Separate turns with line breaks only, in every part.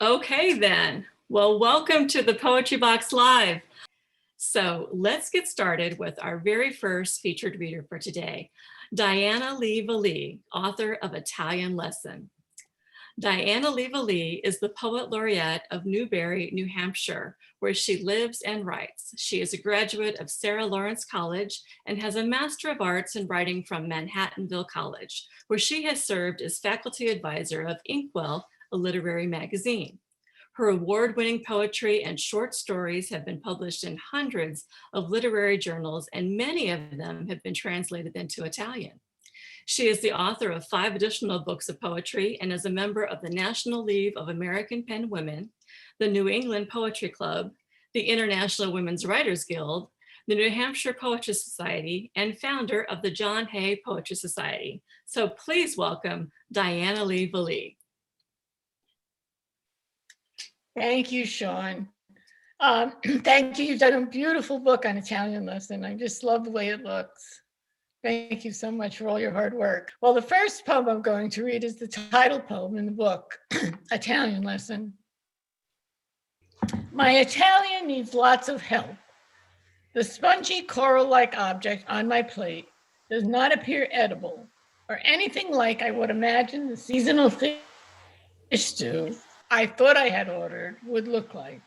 Okay then. Well, welcome to the Poetry Box Live. So let's get started with our very first featured reader for today, Dianalee Velie, author of Italian Lesson. Dianalee Velie is the Poet Laureate of Newbury, New Hampshire, where she lives and writes. She is a graduate of Sarah Lawrence College and has a Master of Arts in Writing from Manhattanville College, where she has served as faculty advisor of Inkwell, a literary magazine. Her award-winning poetry and short stories have been published in hundreds of literary journals, and many of them have been translated into Italian. She is the author of 5 additional books of poetry and is a member of the National League of American Pen Women, the New England Poetry Club, the International Women's Writers Guild, the New Hampshire Poetry Society, and founder of the John Hay Poetry Society. So please welcome Dianalee Velie.
Thank you, Shawn. Thank you. You've done a beautiful book on Italian Lesson. I just love the way it looks. Thank you so much for all your hard work. Well, the first poem I'm going to read is the title poem in the book, Italian Lesson. My Italian needs lots of help. The spongy coral-like object on my plate does not appear edible or anything like I would imagine the seasonal fish stew I thought I had ordered would look like.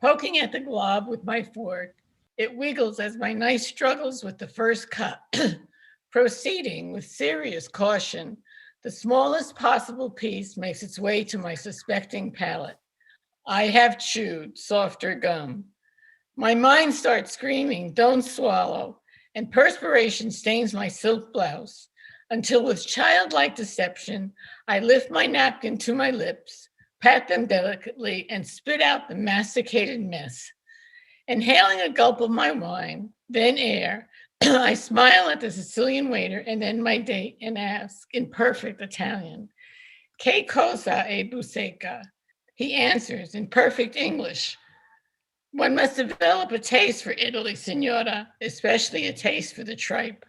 Poking at the glob with my fork, it wiggles as my knife struggles with the first cut. Proceeding with serious caution, the smallest possible piece makes its way to my suspecting palate. I have chewed softer gum. My mind starts screaming, don't swallow, and perspiration stains my silk blouse until with childlike deception, I lift my napkin to my lips, pat them delicately, and spit out the masticated mess. Inhaling a gulp of my wine, then air, I smile at the Sicilian waiter and then my date and ask in perfect Italian, "Che cosa è busseca?" He answers in perfect English, "One must develop a taste for Italy, signora, especially a taste for the tripe."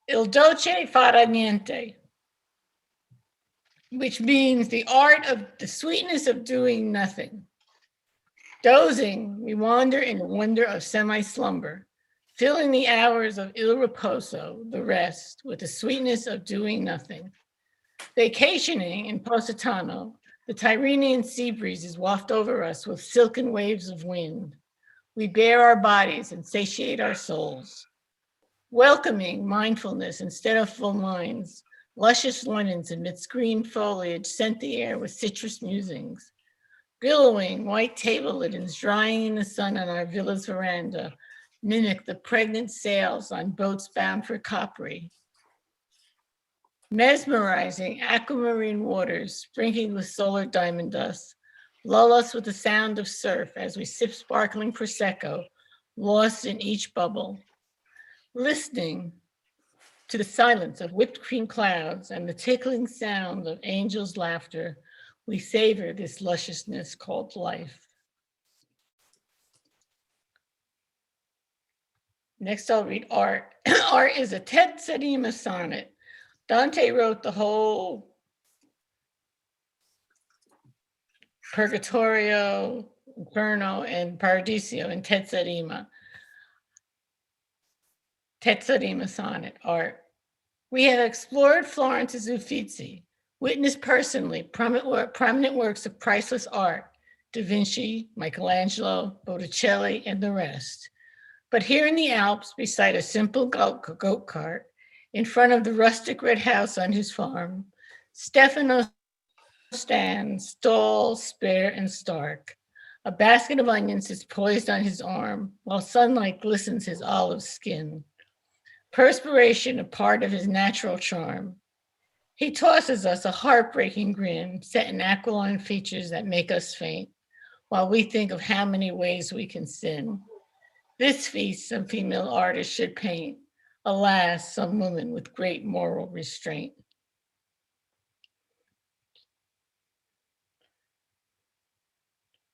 Il dolce farà niente, which means the art of the sweetness of doing nothing. Dozing, we wander in a wonder of semi-slumber, filling the hours of il riposo, the rest, with the sweetness of doing nothing. Vacationing in Positano, the Tyrrhenian sea breezes waft over us with silken waves of wind. We bare our bodies and satiate our souls. Welcoming mindfulness instead of full minds, luscious linens amidst green foliage scent the air with citrus musings. Billowing white table linens drying in the sun on our villa's veranda mimic the pregnant sails on boats bound for Capri. Mesmerizing aquamarine waters sprinkled with solar diamond dust lull us with the sound of surf as we sip sparkling Prosecco, lost in each bubble. Listening to the silence of whipped cream clouds and the tickling sound of angels' laughter, we savor this lusciousness called life. Next, I'll read Art. Art is a Theresa sonnet. Dante wrote the whole Purgatorio, Inferno, and Paradiso in Theresa sonnet, Art. We have explored Florence's Uffizi, witnessed personally prominent works of priceless art, Da Vinci, Michelangelo, Botticelli, and the rest. But here in the Alps, beside a simple goat cart, in front of the rustic red house on his farm, Stefano stands tall, spare, and stark. A basket of onions is poised on his arm, while sunlight glistens his olive skin. Perspiration a part of his natural charm. He tosses us a heartbreaking grin set in aquiline features that make us faint, while we think of how many ways we can sin. This feast some female artist should paint. Alas, some woman with great moral restraint.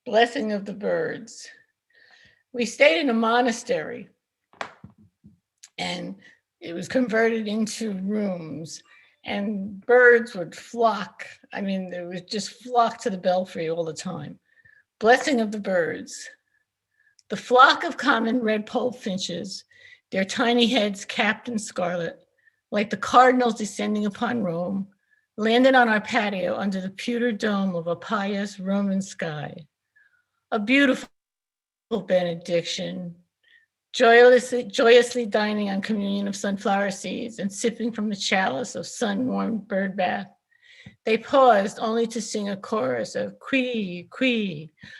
Blessing of the birds. We stayed in a monastery and it was converted into rooms, and birds would flock. I mean, they would just flock to the belfry all the time. Blessing of the birds. The flock of common red-polled finches, their tiny heads capped in scarlet, like the cardinals descending upon Rome, landed on our patio under the pewter dome of a pious Roman sky. A beautiful benediction, joyously dining on communion of sunflower seeds and sipping from the chalice of sun-warmed bird bath. They paused only to sing a chorus of qui,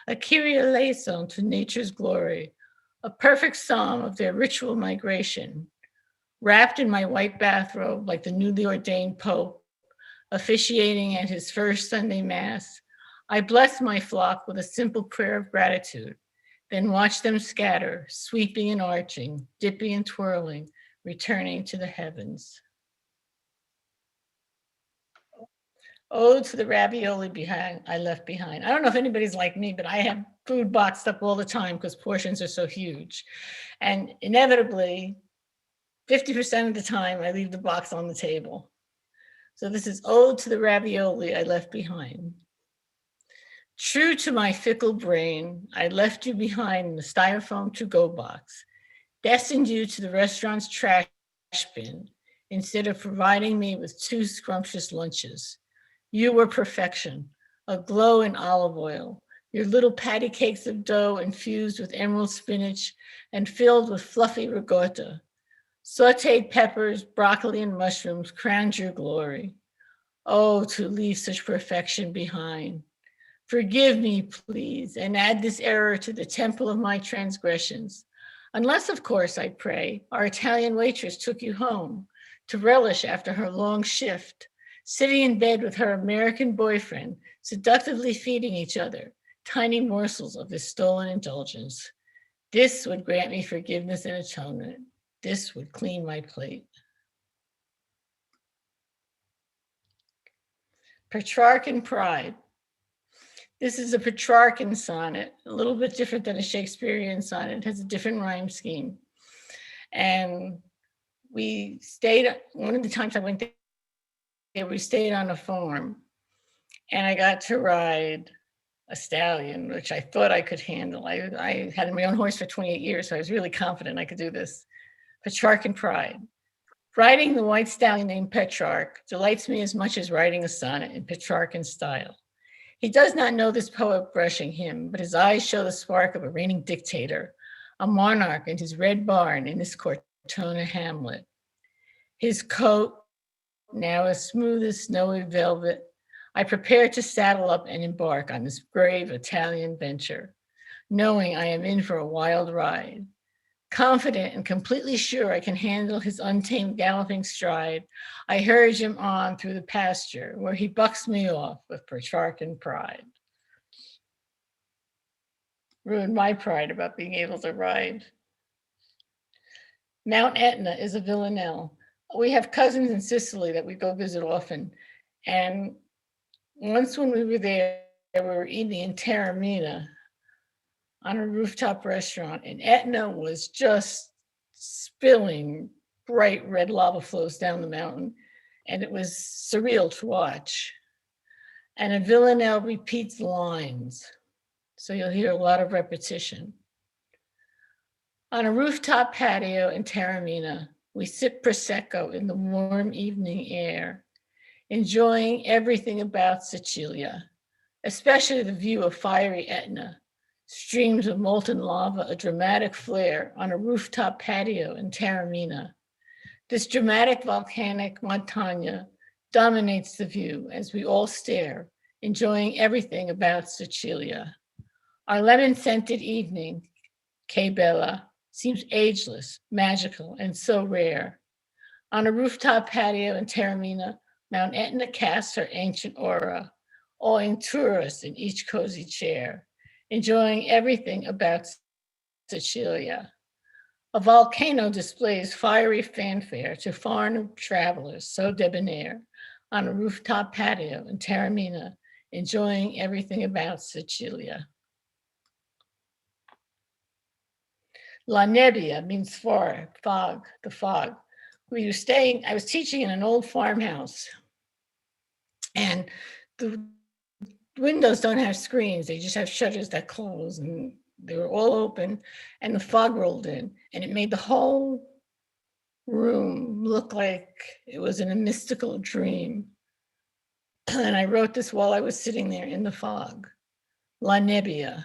a Kyrie eleison to nature's glory, a perfect psalm of their ritual migration. Wrapped in my white bathrobe like the newly ordained Pope, officiating at his first Sunday Mass, I blessed my flock with a simple prayer of gratitude, then watched them scatter, sweeping and arching, dipping and twirling, returning to the heavens. Ode to the ravioli I left behind. I don't know if anybody's like me, but I have food boxed up all the time because portions are so huge. And inevitably, 50% of the time, I leave the box on the table. So this is Ode to the ravioli I left behind. True to my fickle brain, I left you behind in the styrofoam to-go box, destined you to the restaurant's trash bin instead of providing me with 2 scrumptious lunches. You were perfection, aglow in olive oil, your little patty cakes of dough infused with emerald spinach and filled with fluffy ricotta. Sauteed peppers, broccoli, and mushrooms crowned your glory. Oh, to leave such perfection behind. Forgive me, please, and add this error to the temple of my transgressions. Unless, of course, I pray, our Italian waitress took you home to relish after her long shift, sitting in bed with her American boyfriend, seductively feeding each other tiny morsels of his stolen indulgence. This would grant me forgiveness and atonement. This would clean my plate. Petrarchan Pride. This is a Petrarchan sonnet, a little bit different than a Shakespearean sonnet. It has a different rhyme scheme. And we stayed, one of the times I went there, we stayed on a farm, and I got to ride a stallion, which I thought I could handle. I had my own horse for 28 years, so I was really confident I could do this. Petrarchan Pride. Riding the white stallion named Petrarch delights me as much as writing a sonnet in Petrarchan style. He does not know this poet brushing him, but his eyes show the spark of a reigning dictator, a monarch in his red barn in this Cortona hamlet. His coat, now as smooth as snowy velvet, I prepare to saddle up and embark on this brave Italian venture, knowing I am in for a wild ride. Confident and completely sure I can handle his untamed galloping stride, I urge him on through the pasture where he bucks me off with Petrarchan pride. Ruined my pride about being able to ride. Mount Etna is a villanelle. We have cousins in Sicily that we go visit often. And once when we were there, we were eating in Taormina on a rooftop restaurant, and Etna was just spilling bright red lava flows down the mountain, and it was surreal to watch. And a villanelle repeats lines, so you'll hear a lot of repetition. On a rooftop patio in Taormina, we sip Prosecco in the warm evening air, enjoying everything about Sicilia, especially the view of fiery Etna, streams of molten lava, a dramatic flare on a rooftop patio in Taormina. This dramatic volcanic montagna dominates the view as we all stare, enjoying everything about Sicilia. Our lemon-scented evening, Che Bella, seems ageless, magical, and so rare. On a rooftop patio in Taormina, Mount Etna casts her ancient aura, awing tourists in each cozy chair, enjoying everything about Sicilia. A volcano displays fiery fanfare to foreign travelers so debonair on a rooftop patio in Taormina, enjoying everything about Sicilia. La Nibia means fog, the fog. I was teaching in an old farmhouse, and the windows don't have screens. They just have shutters that close, and they were all open, and the fog rolled in, and it made the whole room look like it was in a mystical dream. And I wrote this while I was sitting there in the fog. La Nebbia.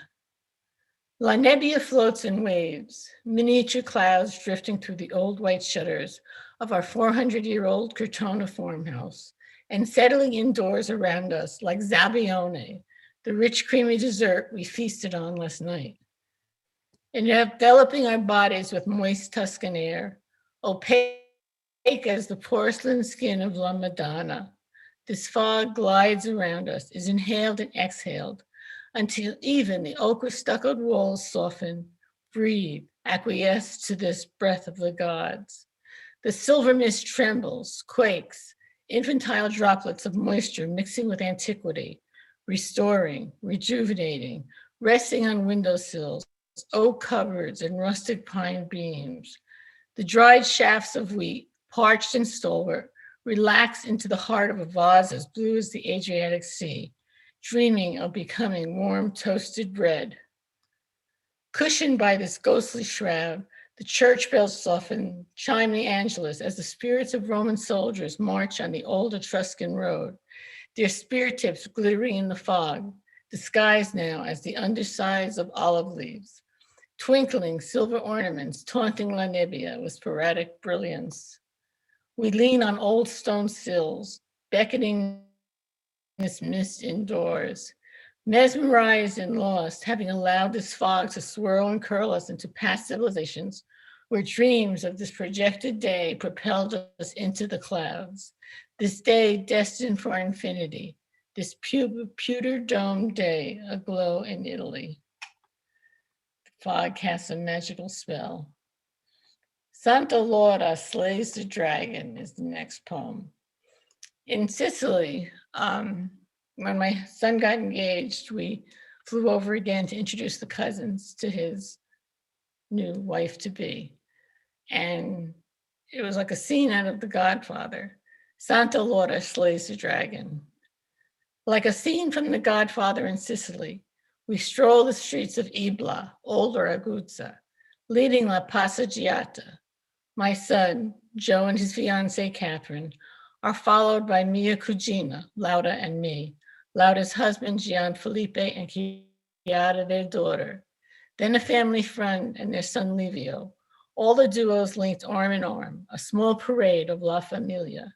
La Nebbia floats in waves, miniature clouds drifting through the old white shutters of our 400-year-old Cortona farmhouse and settling indoors around us like zabaione, the rich creamy dessert we feasted on last night. Enveloping our bodies with moist Tuscan air, opaque as the porcelain skin of La Madonna, this fog glides around us, is inhaled and exhaled, until even the ochre stuccoed walls soften, breathe, acquiesce to this breath of the gods. The silver mist trembles, quakes, infantile droplets of moisture mixing with antiquity, restoring, rejuvenating, resting on windowsills, oak cupboards, and rustic pine beams. The dried shafts of wheat, parched and stalwart, relax into the heart of a vase as blue as the Adriatic Sea, dreaming of becoming warm toasted bread. Cushioned by this ghostly shroud, the church bells soften, chime the Angelus as the spirits of Roman soldiers march on the old Etruscan road, their spear tips glittering in the fog, disguised now as the undersides of olive leaves, twinkling silver ornaments taunting La Nebbia with sporadic brilliance. We lean on old stone sills, beckoning this mist indoors, mesmerized and lost, having allowed this fog to swirl and curl us into past civilizations where dreams of this projected day propelled us into the clouds, this day destined for infinity, this pewter domed day aglow in Italy. The fog casts a magical spell. Santa Laura slays the dragon is the next poem. In Sicily, when my son got engaged, we flew over again to introduce the cousins to his new wife-to-be. And it was like a scene out of The Godfather. Santa Laura slays the dragon. Like a scene from The Godfather in Sicily, we stroll the streets of Ibla, Old Ragusa, leading La Passeggiata. My son, Joe, and his fiancée, Catherine, are followed by Mia Cugina, Laura, and me, Laura's husband, Gian Felipe, and Chiara, their daughter. Then a family friend and their son, Livio. All the duos linked arm in arm, a small parade of La Familia.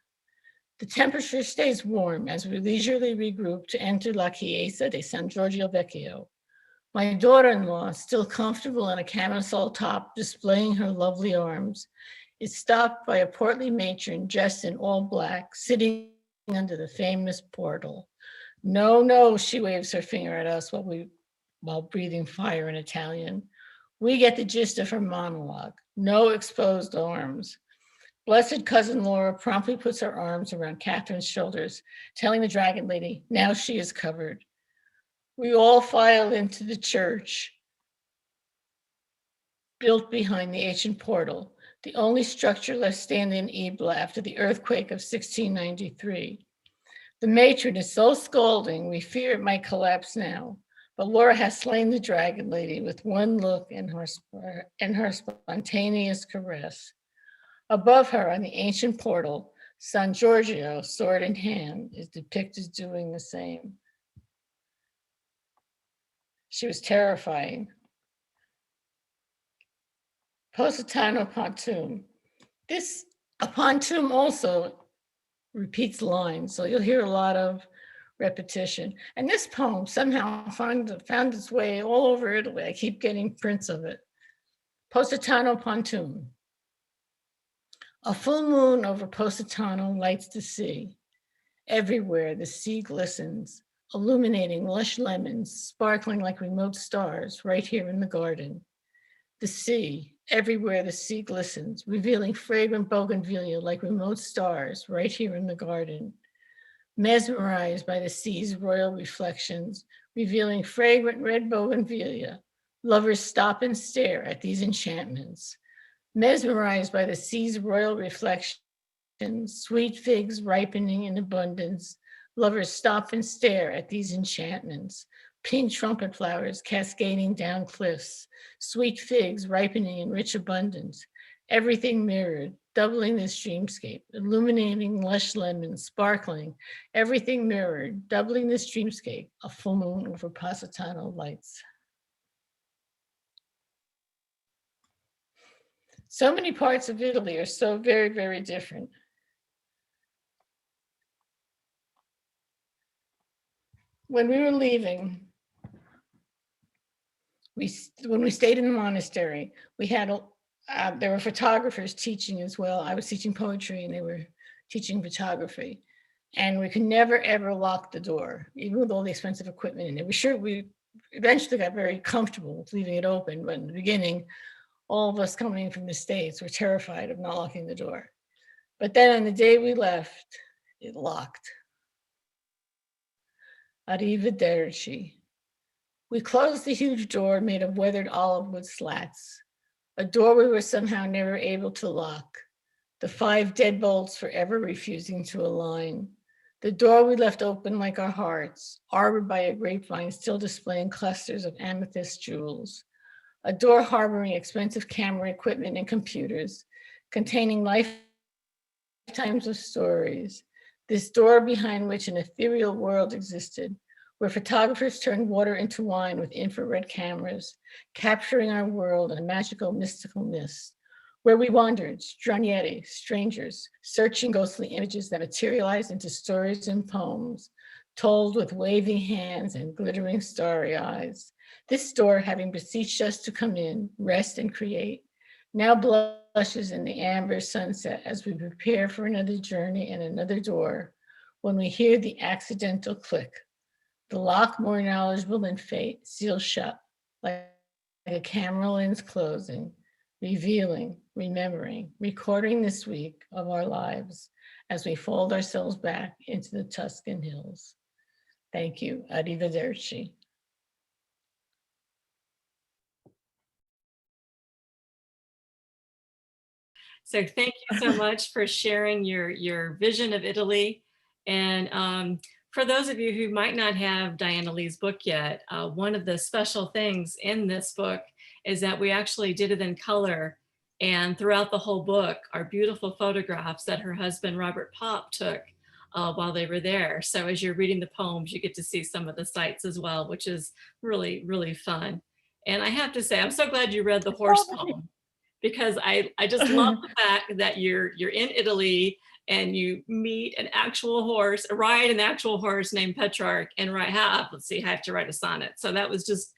The temperature stays warm as we leisurely regroup to enter La Chiesa de San Giorgio Vecchio. My daughter-in-law, still comfortable in a camisole top displaying her lovely arms, is stopped by a portly matron dressed in all black, sitting under the famous portal. No, no, she waves her finger at us while breathing fire in Italian. We get the gist of her monologue. No exposed arms. Blessed cousin Laura promptly puts her arms around Catherine's shoulders, telling the dragon lady, now she is covered. We all file into the church built behind the ancient portal, the only structure left standing in Ibla after the earthquake of 1693. The matron is so scalding, we fear it might collapse now, but Laura has slain the dragon lady with one look and her spontaneous caress. Above her on the ancient portal, San Giorgio, sword in hand, is depicted doing the same. She was terrifying. Positano pontoon. A pontoon also repeats lines, so you'll hear a lot of repetition. And this poem somehow found its way all over Italy. I keep getting prints of it. Positano pontoon. A full moon over Positano lights the sea. Everywhere the sea glistens, illuminating lush lemons, sparkling like remote stars right here in the garden. The sea, everywhere the sea glistens, revealing fragrant bougainvillea like remote stars right here in the garden. Mesmerized by the sea's royal reflections, revealing fragrant red bougainvillea, Lovers stop and stare at these enchantments, mesmerized by the sea's royal reflection, sweet figs ripening in abundance. Lovers stop and stare at these enchantments, pink trumpet flowers cascading down cliffs, sweet figs ripening in rich abundance, everything mirrored, doubling this dreamscape, illuminating lush lemons, sparkling, everything mirrored, doubling this dreamscape, a full moon over Positano lights. So many parts of Italy are so very, very different. When we were leaving, when we stayed in the monastery, we had there were photographers teaching as well. I was teaching poetry and they were teaching photography. And we could never, ever lock the door, even with all the expensive equipment in it. We eventually got very comfortable with leaving it open, but in the beginning, all of us coming from the States were terrified of not locking the door. But then on the day we left, it locked. Arrivederci. We closed the huge door made of weathered olive wood slats, a door we were somehow never able to lock, the 5 deadbolts forever refusing to align. The door we left open like our hearts, arbored by a grapevine still displaying clusters of amethyst jewels. A door harboring expensive camera equipment and computers, containing lifetimes of stories. This door behind which an ethereal world existed, where photographers turned water into wine with infrared cameras, capturing our world in a magical, mystical mist, where we wandered, stranieri, strangers, searching ghostly images that materialized into stories and poems, told with waving hands and glittering starry eyes. This door, having beseeched us to come in, rest and create, now blushes in the amber sunset as we prepare for another journey and another door, when we hear the accidental click. The lock, more knowledgeable than fate, seals shut, like a camera lens closing, revealing, remembering, recording this week of our lives as we fold ourselves back into the Tuscan hills. Thank you. Arrivederci.
So thank you so much for sharing your vision of Italy. And for those of you who might not have Dianalee's book yet, one of the special things in this book is that we actually did it in color. And throughout the whole book are beautiful photographs that her husband, Robert Pop, took while they were there. So as you're reading the poems, you get to see some of the sights as well, which is really, really fun. And I have to say, I'm so glad you read the horse poem, because I just love the fact that you're in Italy and you meet an actual horse, ride an actual horse named Petrarch, and have to write a sonnet. So that was just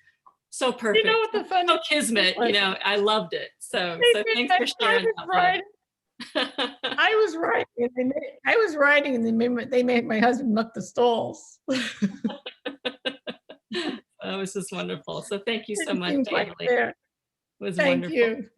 so perfect.
You know what the fun
so kismet, you know, I loved it. So thanks for sharing that.
I was writing and they made my husband muck the stalls.
That was just wonderful. So thank you so much,
It
Dianalee.
fair.
It was
Thank
wonderful.
you.